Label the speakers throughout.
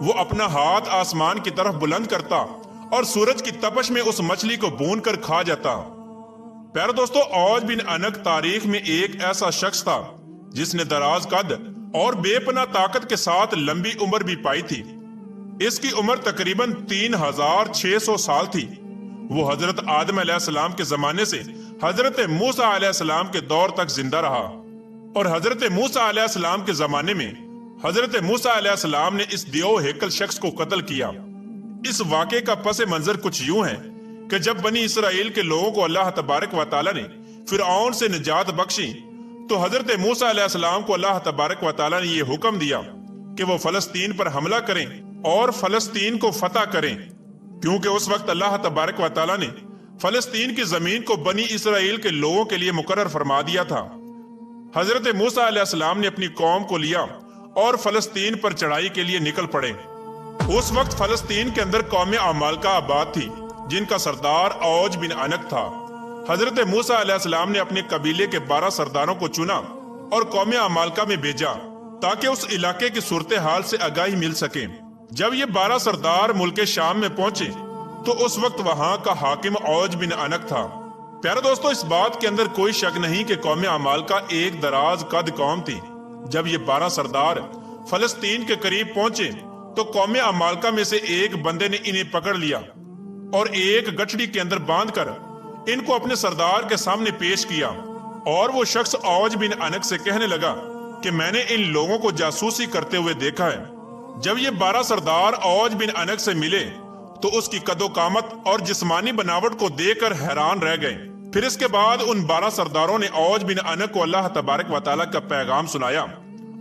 Speaker 1: وہ اپنا ہاتھ آسمان کی طرف بلند کرتا اور سورج کی تپش میں اس مچھلی کو بھون کر کھا جاتا۔ پیارے دوستو، اوج بن عنق تاریخ میں ایک ایسا شخص تھا جس نے دراز قد اور بے پناہ طاقت کے ساتھ لمبی عمر بھی پائی تھی۔ اس کی عمر تقریباً 3600 سال تھی۔ وہ حضرت آدم علیہ السلام کے زمانے سے حضرت موسیٰ علیہ السلام کے دور تک زندہ رہا، اور حضرت موسیٰ علیہ السلام کے زمانے میں حضرت موسیٰ علیہ السلام نے اس دیو ہیکل شخص کو قتل کیا۔ اس واقعے کا پس منظر کچھ یوں ہے کہ جب بنی اسرائیل کے لوگوں کو اللہ تبارک و تعالیٰ نے فرعون سے نجات بخشی تو حضرت موسیٰ علیہ السلام کو اللہ تبارک و تعالیٰ نے یہ حکم دیا کہ وہ فلسطین پر حملہ کریں اور فلسطین کو فتح کریں، کیونکہ اس وقت اللہ تبارک و تعالیٰ نے فلسطین کی زمین کو بنی اسرائیل کے لوگوں کے لیے مقرر فرما دیا تھا۔ حضرت موسیٰ علیہ السلام نے اپنی قوم کو لیا اور فلسطین پر چڑھائی کے لیے نکل پڑے۔ اس وقت فلسطین کے اندر قوم عمالقہ آباد تھی جن کا سردار اوج بن عنق تھا۔ حضرت موسیٰ علیہ السلام نے اپنے قبیلے کے 12 سرداروں کو چنا اور قوم عمالقہ میں بھیجا تاکہ اس علاقے کی صورتحال سے آگاہی مل سکے۔ جب یہ 12 سردار ملک شام میں پہنچے تو اس وقت وہاں کا حاکم اوج بن عنق تھا۔ پیارے دوستو، اس بات کے اندر کوئی شک نہیں کہ قوم عمالقہ ایک دراز قد قوم تھی۔ جب یہ 12 سردار فلسطین کے قریب پہنچے تو قوم عمالقہ میں سے ایک بندے نے انہیں پکڑ لیا اور ایک گٹھڑی کے اندر باندھ کر ان کو اپنے سردار کے سامنے پیش کیا، اور وہ شخص اوج بن عنق سے کہنے لگا کہ میں نے ان لوگوں کو جاسوسی کرتے ہوئے دیکھا ہے۔ جب یہ 12 سردار اوج بن عنق سے ملے تو اس کی قد و قامت اور جسمانی بناوٹ کو دیکھ کر حیران رہ گئے۔ پھر اس کے بعد ان 12 سرداروں نے اوج بن عنق کو اللہ تبارک و تعالیٰ کا پیغام سنایا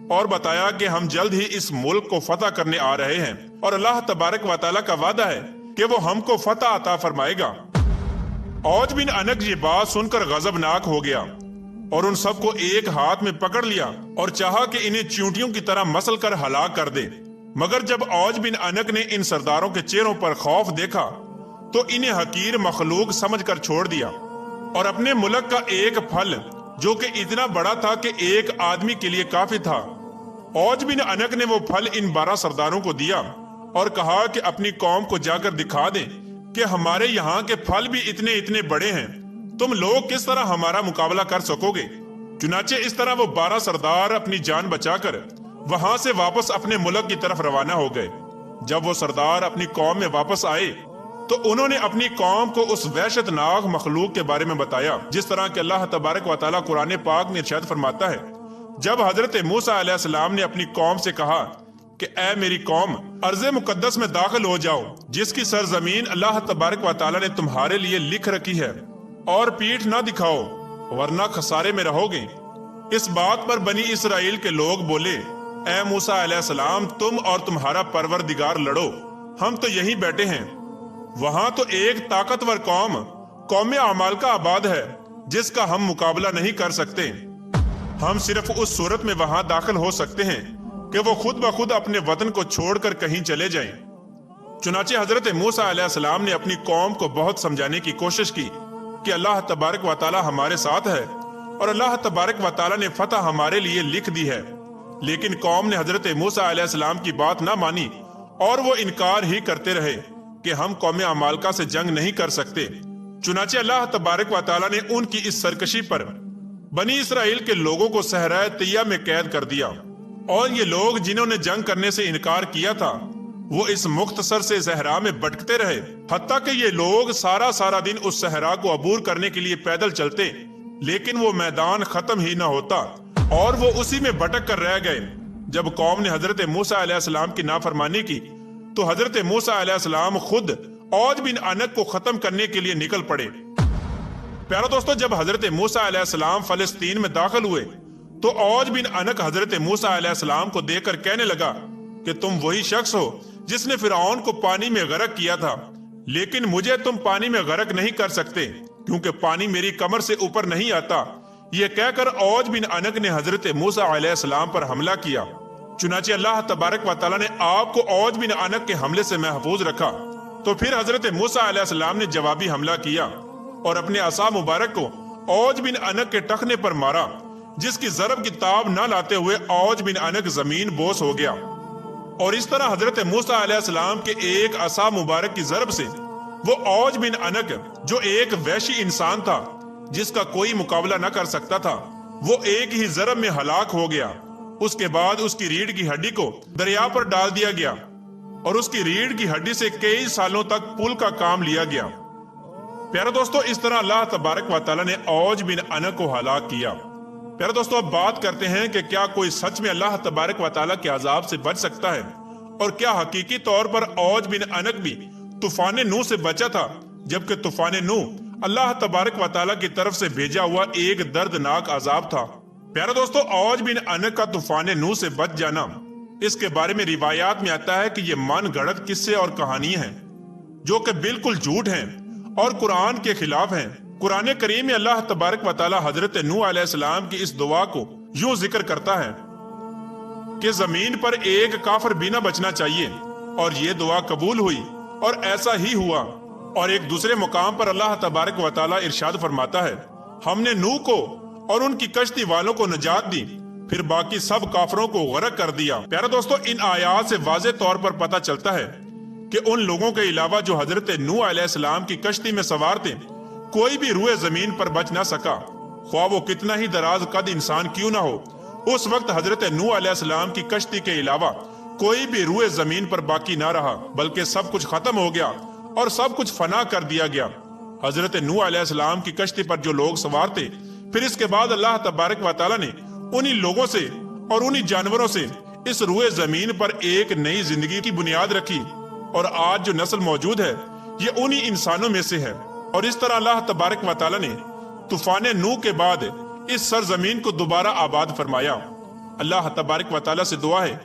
Speaker 1: اور بتایا کہ ہم جلد ہی اس ملک کو فتح کرنے آ رہے ہیں، اور اللہ تبارک و تعالیٰ کا وعدہ ہے کہ وہ ہم کو فتح عطا فرمائے گا۔ اوج بن عنق یہ بات سن کر غضبناک ہو گیا اور ان سب کو ایک ہاتھ میں پکڑ لیا اور چاہا کہ انہیں چیونٹیوں کی طرح مسل کر ہلاک کر دے۔ مگر جب اوج بن عنق نے ان سرداروں کے چہروں پر خوف دیکھا تو انہیں حقیر مخلوق سمجھ کر چھوڑ دیا، اور اپنے ملک کا ایک پھل جو کہ اتنا بڑا تھا کہ ایک آدمی کے لیے کافی تھا، اوج بن عنق نے وہ پھل ان 12 سرداروں کو دیا اور کہا کہ اپنی قوم کو جا کر دکھا دیں کہ ہمارے یہاں کے پھل بھی اتنے اتنے بڑے ہیں، تم لوگ کس طرح ہمارا مقابلہ کر سکو گے۔ چنانچہ اس طرح وہ 12 سردار اپنی جان بچا کر وہاں سے واپس اپنے ملک کی طرف روانہ ہو گئے۔ جب وہ سردار اپنی قوم میں واپس آئے تو انہوں نے اپنی قوم کو اس وحشت ناک مخلوق کے بارے میں بتایا، جس طرح کہ اللہ تبارک و تعالیٰ قرآن پاک میں ارشاد فرماتا ہے، جب حضرت موسیٰ علیہ السلام نے اپنی قوم سے کہا کہ اے میری قوم، ارض مقدس میں داخل ہو جاؤ جس کی سرزمین اللہ تبارک و تعالیٰ نے تمہارے لیے لکھ رکھی ہے، اور پیٹھ نہ دکھاؤ ورنہ خسارے میں رہو گے۔ اس بات پر بنی اسرائیل کے لوگ بولے، اے موسیٰ علیہ السلام، تم اور تمہارا پروردگار لڑو، ہم تو یہیں بیٹھے ہیں۔ وہاں تو ایک طاقتور قوم عمالقہ آباد ہے جس کا ہم مقابلہ نہیں کر سکتے۔ ہم صرف اس صورت میں وہاں داخل ہو سکتے ہیں کہ وہ خود بخود اپنے وطن کو چھوڑ کر کہیں چلے جائیں۔ چنانچہ حضرت موسیٰ علیہ السلام نے اپنی قوم کو بہت سمجھانے کی کوشش کی کہ اللہ تبارک و تعالیٰ ہمارے ساتھ ہے اور اللہ تبارک و تعالیٰ نے فتح ہمارے لیے لکھ دی ہے، لیکن قوم نے حضرت موسیٰ علیہ السلام کی بات نہ مانی اور وہ انکار ہی کرتے رہے کہ ہم قوم عمالقہ سے جنگ نہیں کر سکتے۔ چنانچہ اللہ تبارک و تعالیٰ نے ان کی اس سرکشی پر بنی اسرائیل کے لوگوں کو صحرائے طیہ میں قید کر دیا، اور یہ لوگ جنہوں نے جنگ کرنے سے انکار کیا تھا وہ اس مختصر سے صحرا میں بھٹکتے رہے، حتیٰ کہ یہ لوگ سارا دن اس صحرا کو عبور کرنے کے لیے پیدل چلتے، لیکن وہ میدان ختم ہی نہ ہوتا اور وہ اسی میں بھٹک کر رہ گئے۔ جب قوم نے حضرت موسیٰ علیہ السلام کی نافرمانی کی تو حضرت موسیٰ علیہ السلام خود اوج بن عنق کو ختم کرنے کے لیے نکل پڑے۔ پیارا دوستو، جب حضرت موسیٰ علیہ السلام فلسطین میں داخل ہوئے تو اوج بن عنق حضرت موسیٰ علیہ السلام کو دیکھ کر کہنے لگا کہ تم وہی شخص ہو جس نے فرعون کو پانی میں غرق کیا تھا، لیکن مجھے تم پانی میں غرق نہیں کر سکتے کیونکہ پانی میری کمر سے اوپر نہیں آتا۔ یہ کہہ کر اوج بن عنق نے حضرت موسیٰ علیہ السلام پر حملہ کیا۔ چنانچہ اللہ تبارک و تعالیٰ نے آپ کو اوج بن عنق کے حملے سے محفوظ رکھا۔ تو پھر حضرت موسیٰ علیہ السلام نے جوابی حملہ کیا اور اپنے عصا مبارک کو اوج بن عنق کے ٹخنے پر مارا، جس کی ضرب کی تاب نہ لاتے ہوئے اوج بن عنق زمین بوس ہو گیا۔ اور اس طرح حضرت موسیٰ علیہ السلام کے ایک عصا مبارک کی ضرب سے وہ اوج بن انک جو ایک وحشی انسان تھا جس کا کوئی مقابلہ نہ کر سکتا تھا، وہ ایک ہی ضرب میں ہلاک ہو گیا۔ اس کے بعد اس کی ریڑھ کی ہڈی کو دریا پر ڈال دیا گیا اور اس کی ریڑھ کی ہڈی سے کئی سالوں تک پل کا کام لیا گیا۔ پیارے دوستو، اس طرح اللہ تبارک و تعالیٰ نے اوج بن انک کو ہلاک کیا۔ پیارے دوستو، اب بات کرتے ہیں کہ کیا کوئی سچ میں اللہ تبارک و تعالیٰ کے عذاب سے بچ سکتا ہے، اور کیا حقیقی طور پر اوج بن انک بھی طوفان نوح سے بچا تھا، جبکہ طوفان نوح اللہ تبارک و تعالیٰ کی طرف سے بھیجا ہوا ایک دردناک عذاب تھا۔ پیارے دوستو، اوج بن انک کا طوفان نوح سے بچ جانا، اس کے بارے میں روایات میں آتا ہے کہ یہ من گھڑت قصے اور کہانیاں ہیں جو کہ بالکل جھوٹ ہیں اور قرآن کے خلاف ہیں۔ قرآن کریم میں اللہ تبارک و تعالیٰ حضرت نوح علیہ السلام کی اس دعا کو یوں ذکر کرتا ہے کہ زمین پر ایک کافر بھی نہ بچنا چاہیے، اور یہ دعا قبول ہوئی اور ایسا ہی ہوا۔ اور ایک دوسرے مقام پر اللہ تبارک و تعالیٰ ارشاد فرماتا ہے، ہم نے نوح کو اور ان کی کشتی والوں کو نجات دی، پھر باقی سب کافروں کو غرق کر دیا۔ پیارے دوستو، ان آیات سے واضح طور پر پتہ چلتا ہے کہ ان لوگوں کے علاوہ جو حضرت نوح علیہ السلام کی کشتی میں سوار تھے، کوئی بھی روئے زمین پر بچ نہ سکا، خواہ وہ کتنا ہی دراز قد انسان کیوں نہ ہو۔ اس وقت حضرت نوح علیہ السلام کی کشتی کے علاوہ کوئی بھی روئے زمین پر باقی نہ رہا، بلکہ سب کچھ ختم ہو گیا اور سب کچھ فنا کر دیا گیا۔ حضرت نوح علیہ السلام کی کشتی پر جو لوگ سوار تھے، پھر اس کے بعد اللہ تبارک و تعالیٰ نے انہی لوگوں سے اور انہی جانوروں سے اس روئے زمین پر ایک نئی زندگی کی بنیاد رکھی، اور آج جو نسل موجود ہے یہ انہی انسانوں میں سے ہے۔ اور اس طرح اللہ تبارک و تعالیٰ نے طوفان نوح کے بعد اس سرزمین کو دوبارہ آباد فرمایا۔ اللہ تبارک و تعالیٰ سے دعا ہے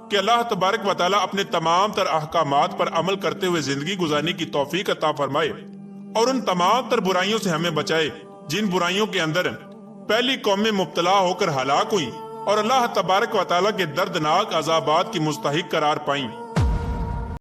Speaker 1: کہ اللہ تبارک و تعالیٰ اپنے تمام تر احکامات پر عمل کرتے ہوئے زندگی گزارنے کی توفیق عطا فرمائے، اور ان تمام تر برائیوں سے ہمیں بچائے جن برائیوں کے اندر پہلی قومیں مبتلا ہو کر ہلاک ہوئی اور اللہ تبارک و تعالیٰ کے دردناک عذابات کی مستحق قرار پائیں۔